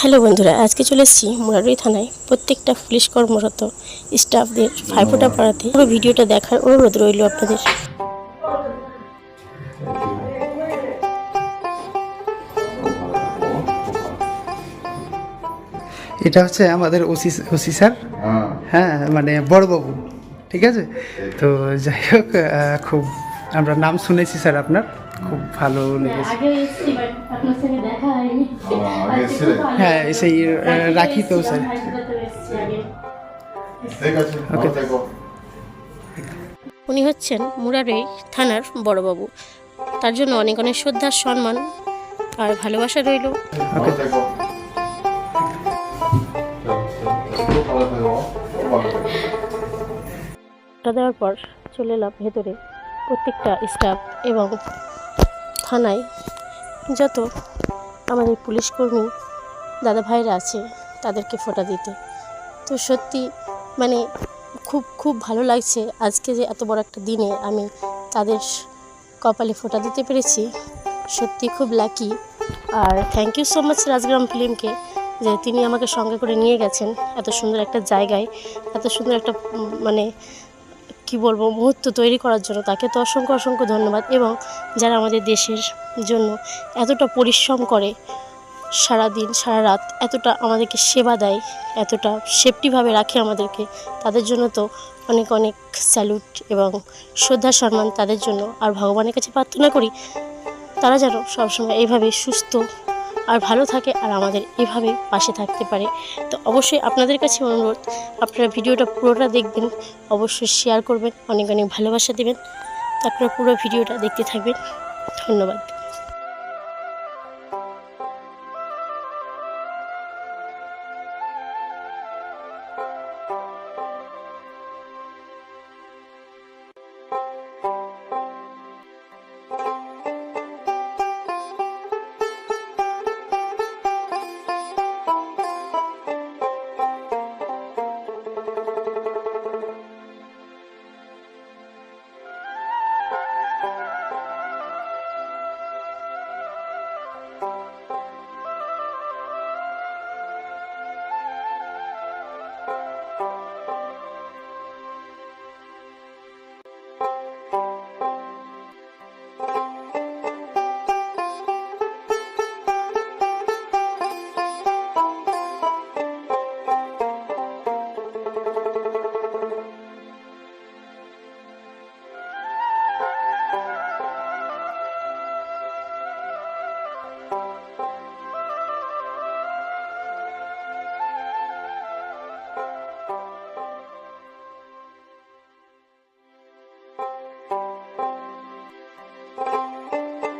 Hello বন্ধুরা, আজকে চলে এসেছি মুরারই থানায় প্রত্যেকটা পুলিশ কর্মরত স্টাফদের ভাইফোঁটা পড়াতে। পুরো ভিডিওটা দেখার অনুরোধ রইল আপনাদের। এটা হচ্ছে আমাদের ওসি স্যার, হ্যাঁ মানে বড়বাবু, ঠিক আছে। তো যাই হোক, খুব আমরা নাম শুনেছি স্যার, আপনার খুব ভালো লেগেছে। হ্যাঁ সেই রাখি তো স্যার। উনি হচ্ছেন মুরারই থানার বড়বাবু, তার জন্য অনেক অনেক শ্রদ্ধা, সম্মান আর ভালোবাসা রইল। ওটা দেওয়ার পর চলে এলাম ভেতরে। প্রত্যেকটা স্টাফ এবং থানায় যত আমাদের পুলিশ কর্মী দাদা ভাইরা আছে তাদেরকে ফোঁটা দিতে। তো সত্যি মানে খুব ভালো লাগছে আজকে যে এত বড় একটা দিনে আমি তাদের কপালে ফোঁটা দিতে পেরেছি। সত্যি খুব লাকি। আর thank you so much Rajgram ফিল্মকে, যে তিনি আমাকে সঙ্গে করে নিয়ে গেছেন এত সুন্দর একটা জায়গায়, এত সুন্দর একটা মানে কি বলবো মুহূর্ত তৈরি করার জন্য। তাকে তো অসংখ্য অসংখ্য ধন্যবাদ। এবং যারা আমাদের দেশের জন্য এতটা পরিশ্রম করে, সারা দিন সারা রাত এতটা আমাদেরকে সেবা দেয়, এতটা সেফটিভাবে রাখে আমাদেরকে, তাদের জন্য তো অনেক অনেক স্যালুট এবং শ্রদ্ধা সম্মান তাদের জন্য। আর ভগবানের কাছে প্রার্থনা করি তারা যেন সবসময় এইভাবে সুস্থ আর ভালো থাকে আর আমাদের এভাবে পাশে থাকতে পারে। তো অবশ্যই আপনাদের কাছে অনুরোধ, আপনারা ভিডিওটা পুরোটা দেখবেন, অবশ্যই শেয়ার করবেন, অনেক অনেক ভালোবাসা দেবেন। তো আপনারা পুরো ভিডিওটা দেখতে থাকবেন। ধন্যবাদ।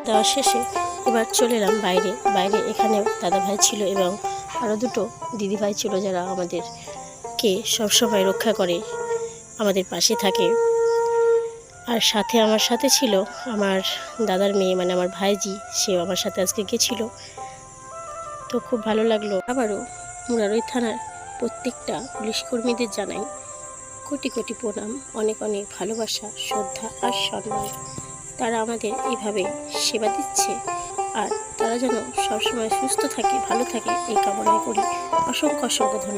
দেওয়া শেষে এবার চলে এলাম বাইরে। এখানেও দাদা ভাই ছিল এবং আরও দুটো দিদি ভাই ছিল যারা আমাদেরকে সবসময় রক্ষা করে, আমাদের পাশে থাকে। আর সাথে আমার সাথে ছিল আমার দাদার মেয়ে, মানে আমার ভাইজি, সেও আমার সাথে আজকে গেছিলো। তো খুব ভালো লাগলো। আবারও মুরারই থানার প্রত্যেকটা পুলিশ কর্মীদের জানাই কোটি কোটি প্রণাম, অনেক অনেক ভালোবাসা, শ্রদ্ধা আর সম্মান। তারা আমাদের এইভাবে সেবা দিচ্ছে আর তারা যেন সবসময় সুস্থ থাকে, ভালো থাকে, এই কামনাই করি। অসংখ্য অসংখ্য ধন্যবাদ।